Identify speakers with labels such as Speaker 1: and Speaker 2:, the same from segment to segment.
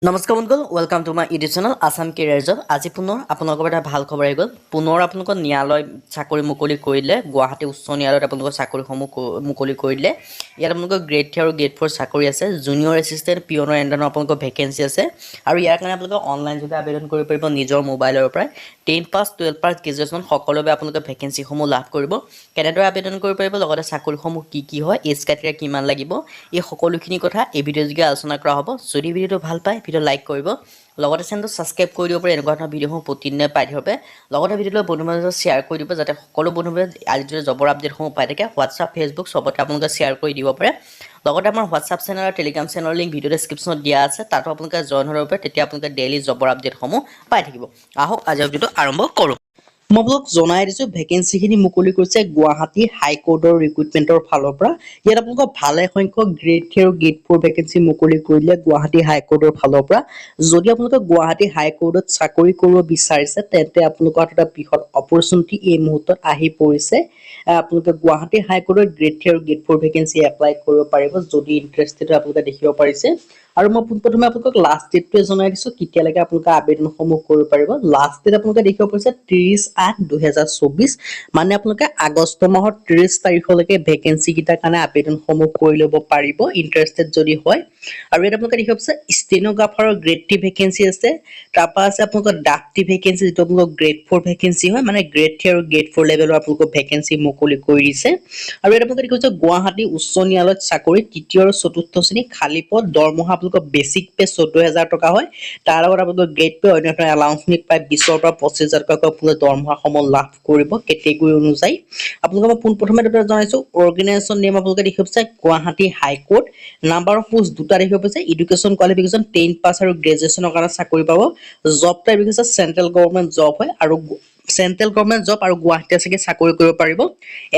Speaker 1: নমস্কাৰ বন্ধুসকল welcome to my YouTube channel Assam career job আজি পুনৰ আপোনালোকৰ এটা ভাল খবৰ আহি গ'ল পুনৰ আপোনালোকৰ ন্যায়ালয় চাকৰি মুকলি কৰিলে গুৱাহাটী উচ্চ ন্যায়ালয়ত আপোনালোকৰ চাকৰিসমূহ মুকলি কৰিলে ইয়াত আপোনালোকৰ গ্ৰেড 3 আৰু গ্ৰেড 4 চাকৰি আছে জুনিয়ৰ এছিষ্টেণ্ট পিয়নৰ এণ্ডাৰৰ আপোনালোকৰ ভেকেঞ্চি আছে আৰু ইয়াৰ কাৰণে আপোনালোকে অনলাইন যোগে আবেদন কৰিব পাৰিব নিজৰ মোবাইলৰ পৰাই 10 পাছ 12 পাছ গ্ৰেজুৱেশ্যন সকলোৱে আপোনালোকে ভেকেঞ্চিসমূহ লাভ কৰিব কেনেদৰে আবেদন কৰিব পাৰিব লগতে চাকৰিসমূহ কি হয় এজ ক্ৰাইটেৰিয়া কিমান লাগিব এই সকলোখিনি কথা এই ভিডিঅ' যোগে আলোচনা কৰা হ'ব যদি ভিডিঅ'টো ভাল পায় ভিডিঅ' লাইক কৰিব লগতে চেনেলটো ছাবস্ক্ৰাইব কৰি দিব পাৰে এনেকুৱা ধৰণৰ ভিডিঅ'সমূহ প্ৰতিদিনে পাই থাকিব পাৰে লগতে ভিডিঅ'টো বন্ধুৰ মাজত শ্বেয়াৰ কৰি দিব যাতে সকলো বন্ধুবোৰে আজিৰ জবৰ আপডেটসমূহ পাই থাকে হোৱাটছআপ ফেচবুক চবতে আপোনালোকে শ্বেয়াৰ কৰি দিব পাৰে লগতে আমাৰ হোৱাটছআপ চেনেল আৰু টেলিগ্ৰাম চেনেলৰ লিংক ভিডিঅ' ডেছক্ৰিপশ্যনত দিয়া আছে তাতো আপোনালোকে জইন হ'ব পাৰে তেতিয়া আপোনালোকে ডেইলি জবৰ আপডেটসমূহ পাই থাকিব আহক আজিৰ ভিডিঅ'টো আৰম্ভ কৰোঁ মই আপোনালোক জনাই দিছোঁ ভেকেঞ্চিখিনি মুকলি কৰিছে গুৱাহাটী হাইকোৰ্টৰ ৰিক্ৰুটমেণ্টৰ ফালৰ পৰা ইয়াত আপোনালোকক ভালে সংখ্যক গ্ৰেড 3 আৰু গ্ৰেড 4 ভেকেঞ্চি মুকলি কৰিলে গুৱাহাটী হাইকোৰ্টৰ ফালৰ পৰা যদি আপোনালোকে গুৱাহাটী হাইকোৰ্টত চাকৰি কৰিব বিচাৰিছে তেন্তে আপোনালোকৰ এটা বৃহৎ অপৰচুনিটি এই মুহূৰ্তত আহি পৰিছে আপোনালোকে গুৱাহাটী হাইকোৰ্টৰ গ্ৰেড 3 আৰু গ্ৰেড 4 ভেকেঞ্চি এপ্লাই কৰিব পাৰিব যদি ইণ্টাৰেষ্টেড আপোনালোকে দেখিব পাৰিছে আৰু মই প্ৰথমে আপোনালোকক লাষ্ট ডেটটো জনাই দিছোঁ কেতিয়ালৈকে আপোনালোকে আবেদনসমূহ কৰিব পাৰিব লাষ্ট ডেট আপোনালোকে দেখিব পাৰিছে 30/8/2024 মানে আপোনালোকে আগষ্ট মাহৰ 30 তাৰিখলৈকে ভেকেঞ্চি কেইটাৰ কাৰণে আবেদনসমূহ কৰি ল'ব পাৰিব ইণ্টাৰেষ্টেড যদি হয় আৰু ইয়াত আপোনালোকে দেখিব পাৰিছে ষ্টেনোগ্ৰাফাৰৰ গ্ৰেড 3 ভেকেঞ্চি আছে তাৰপৰা আছে আপোনালোকৰ ড্ৰাফটি ভেকেঞ্চি যিটো আপোনালোকৰ গ্ৰেড 4 ভেকেঞ্চি হয় মানে গ্ৰেড 3 আৰু গ্ৰেড 4 লেভেলৰ আপোনালোকৰ ভেকেঞ্চি মুকলি কৰি দিছে আৰু ইয়াত আপোনালোকে দেখিব গুৱাহাটী উচ্চ ন্যায়ালয়ত চাকৰি তৃতীয় আৰু চতুৰ্থ শ্ৰেণী খালী পদ দৰমহা আপোনালোকৰ বেছিক পে 14000 টকা হয় তাৰ লগত আপোনালোকৰ গ্ৰেড পে অন্য ধৰণৰ এলাউন্সমেন্ট পাই 20ৰ পৰা 25000 টকা আপোনালোকে দৰমহা সমূহ লাভ কৰিব কেটেগৰী অনুযায়ী আপোনালোকক মই পোনপ্ৰথমে এটা জনাইছো অৰ্গেনাইজেশ্যন নেম আপোনালোকে দেখিব পাইছে Guwahati high court number of post দুটা দেখিব পাইছে এডুকেশ্যন কোৱালিফিকেশ্যন 10 পাছ আৰু গ্ৰেজুৱেশ্যনৰ কাৰণে চাকৰি পাব জব টাইপ হৈছে চেন্ট্ৰেল গভৰ্ণমেণ্ট জব হয় আৰু চেন্ট্ৰেল গভৰ্ণমেণ্ট জব আৰু গুৱাহাটীতে আছে চাকৰি কৰিব পাৰিব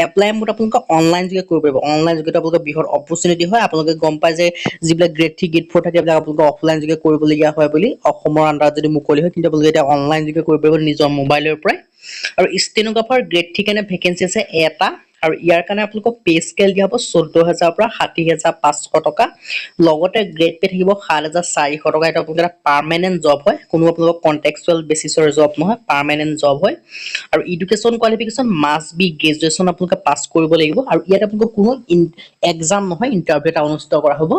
Speaker 1: এপ্লাই মোড আপোনালোকে অনলাইন যোগে কৰিব পাৰিব অনলাইন যোগে আপোনালোকে বৃহৎ অপৰচুনিটি হয় আপোনালোকে গম পায় যে যিবিলাক গ্ৰেড 3 গ্ৰেড 4 থাকে এইবিলাক আপোনালোকে অফলাইন যোগে কৰিবলগীয়া হয় বুলি অসমৰ আণ্ডাৰত যদি মুকলি হয় কিন্তু আপোনালোকে এতিয়া অনলাইন যোগে কৰিব পাৰিব নিজৰ মোবাইলৰ পৰাই আৰু ষ্টেনোগ্ৰাফাৰ গ্ৰেড 3 কাৰণে ভেকেঞ্চি আছে এটা আৰু ইয়াৰ কাৰণে আপোনালোকক পে স্কেল দিয়া হ'ব 14000 পৰা 60500 টকা লগতে গ্ৰেড পে থাকিব 7400 টকা এটা আপোনালোকৰ পাৰ্মানেন্ট জব হয় কোনো আপোনালোকৰ কন্ট্ৰেকচুৱেল বেচিছৰ জব নহয় পাৰ্মানেন্ট জব হয় আৰু education qualification must B graduation আপোনালোকে পাছ কৰিব লাগিব আৰু ইয়াত আপোনালোকৰ কোনো এক্সাম নহয় ইণ্টাৰভিউ এটা অনুষ্ঠিত কৰা হ'ব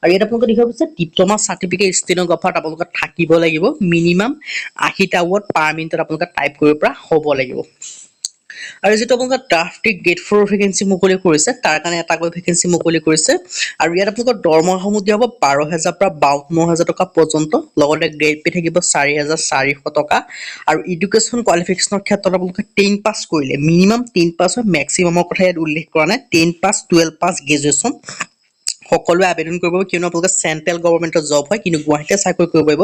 Speaker 1: আৰু ইয়াত আপোনালোকে দেখিব পাইছে ডিপ্ল'মা চাৰ্টিফিকেট ষ্টেনোগ্ৰাফাৰত আপোনালোকে থাকিব লাগিব মিনিমাম 80টা ৱৰ্ড পাৰ মিনিটত আপোনালোকে টাইপ কৰিব পৰা হ'ব লাগিব আৰু যেটো আপোনালোকৰ ড্ৰাফটি গ্ৰেড 4 ভেকেঞ্চি মুকলি কৰিছে তাৰ কাৰণে এটাকৈ ভেকেঞ্চি মুকলি কৰিছে আৰু ইয়াত আপোনালোকৰ দৰমহাসমূহ দিয়া হ'ব 12000 পৰা 52000 টকা পৰ্যন্ত লগতে গ্ৰেড পে থাকিব 4400 টকা আৰু এডুকেশ্যন কোৱালিফিকেশ্যনৰ ক্ষেত্ৰত আপোনালোকে 10 পাছ কৰিলে মিনিমাম 10 পাছ হয় মেক্সিমামৰ কথা ইয়াত উল্লেখ কৰা নাই 10 পাছ 12 পাছ গ্ৰেজুৱেশ্যন সকলোৱে আবেদন কৰিব কিয়নো আপোনালোকে চেন্ট্ৰেল গভৰ্ণমেণ্টৰ জব হয় কিন্তু গুৱাহাটীতে চাকৰি কৰিব পাৰিব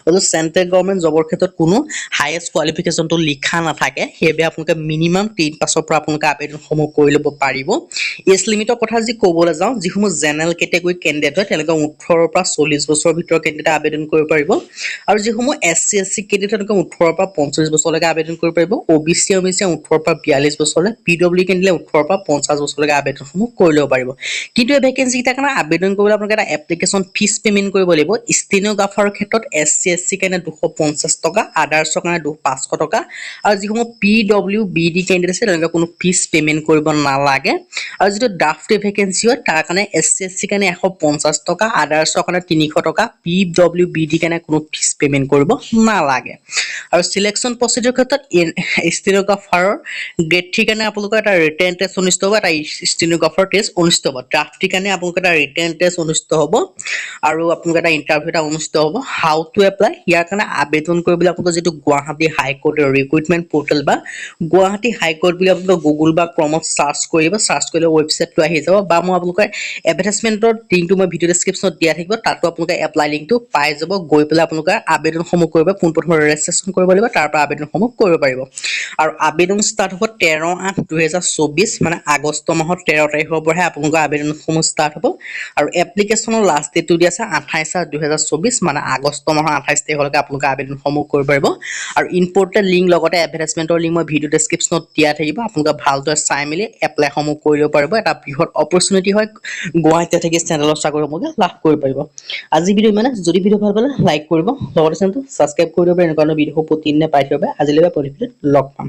Speaker 1: আৰু চেন্ট্ৰেল গভৰ্ণমেণ্ট জবৰ ক্ষেত্ৰত কোনো হাইয়েষ্ট কোৱালিফিকেশ্যনটো লিখা নাথাকে সেইবাবে আপোনালোকে মিনিমাম 10 পাছৰ পৰা আপোনালোকে আবেদনসমূহ কৰি ল'ব পাৰিব এজ লিমিটৰ কথা যদি ক'বলৈ যাওঁ যিসমূহ জেনেৰেল কেটেগৰী কেণ্ডিডেট হয় তেওঁলোকে 18 পৰা 40 বছৰৰ ভিতৰৰ কেণ্ডিডেট আবেদন কৰিব পাৰিব আৰু যিসমূহ SC SC কেণ্ডিডেট তেওঁলোকে 18 পৰা 45 বছৰলৈকে আবেদন কৰিব পাৰিব OBC 18 পৰা 42 বছৰলৈ PW কেণ্ডিডেট 18 পৰা 50 বছৰলৈকে আবেদনসমূহ কৰি ল'ব পাৰিব কিন্তু এই ভেকেঞ্চি কেইটাৰ কাৰণে আবেদন কৰিবলৈ আপোনালোকে এটা এপ্লিকেশ্যন ফিজ পেমেন্ট কৰিব লাগিব ষ্টেনোগ্ৰাফাৰৰ ক্ষেত্ৰত SC SC কাৰণে 250 টকা আদাৰ্ছৰ কাৰণে 500 টকা আৰু যিসমূহ PWBD কেণ্ডিডেট আছে তেওঁলোকে কোনো ফিজ পেমেন্ট কৰিব নালাগে আৰু যেটো ড্ৰাফট ভেকেঞ্চি হয় তাৰ কাৰণে SC SC কাৰণে 150 টকা আদাৰ্ছৰ কাৰণে 300 টকা PWBD কাৰণে কোনো ফিজ পেমেন্ট কৰিব নালাগে আৰু সিলেকশন প্ৰসিডিউৰ ক্ষেত্ৰত ষ্টেনোগ্ৰাফাৰৰ গ্ৰেড 3 কাৰণে আপোনালোকৰ এটা ৰিটেন টেষ্ট অনুষ্ঠিত হ'ব এটা ষ্টেনোগ্ৰাফাৰ টেষ্ট অনুষ্ঠিত হ'ব ড্ৰাফটি কাৰণে আপোনালোকৰ এটা ৰিটেন টেষ্ট অনুষ্ঠিত হ'ব আৰু আপোনালোকৰ এটা ইন্টাৰভিউ এটা অনুষ্ঠিত হ'ব হাউ টু এপ্লাই ইয়াৰ কাৰণে আবেদন কৰিবলৈ আপোনালোকৰ যেটো গুৱাহাটী হাইকোৰ্টৰ ৰিক্ৰুটমেন্ট পোৰ্টেল বা গুৱাহাটী হাইকোৰ্ট বুলি আপোনালোকে গুগল বা ক্ৰমত সাৰ্চ কৰিব সাৰ্চ কৰিলে ৱেবসাইটটো আহি যাব বা মই আপোনালোকৰ এডভাৰটাইজমেন্টৰ লিংকটো মই ভিডিও ডেসক্ৰিপচনত দিয়া থাকিব তাতো আপোনালোকে এপ্লাই লিংকটো পাই যাব গৈ পেলাই আপোনালোকে আবেদনসমূহ কৰিব পোনপ্ৰথমে ৰেজিষ্ট্ৰেচন ৰেজিষ্ট্ৰেশ্যন কৰিব লাগিব, তাৰ পৰা আবেদনসমূহ কৰিব পাৰিব। আৰু আবেদন ষ্টাৰ্ট হ'ব 13/8/2024 মানে আগষ্ট মাহৰ 13 তাৰিখৰ পৰাহে আপোনালোকৰ আবেদনসমূহ ষ্টাৰ্ট হ'ব। আৰু এপ্লিকেশ্যনৰ লাষ্ট ডেটটো দি আছে 28/8/2024 মানে আগষ্ট মাহৰ 28 তাৰিখলৈকে আপোনালোকে আবেদনসমূহ কৰিব পাৰিব। আৰু ইম্পৰ্টেণ্ট লিংক লগতে এডভাৰটাইজমেণ্টৰ লিংক মই ভিডিঅ' ডেছক্ৰিপশ্যনত দিয়া থাকিব, আপোনালোকে ভালদৰে চাই মেলি এপ্লাইসমূহ কৰিব পাৰিব। এটা বৃহৎ অপৰচুনিটি হয়, গুৱাহাটীতে থাকি চেণ্ট্ৰেলৰ চাকৰিসমূহ লাভ কৰিব পাৰিব। আজি ভিডিঅ' মানে যদি ভিডিঅ' ভাল পালে লাইক কৰিব, লগতে চেনেলটো ছাবস্ক্ৰাইব কৰি দিব, এনেকুৱা ভিডিঅ' প্ৰতিদিনে পাই থাকিব। আজিলৈকে লগ পাম।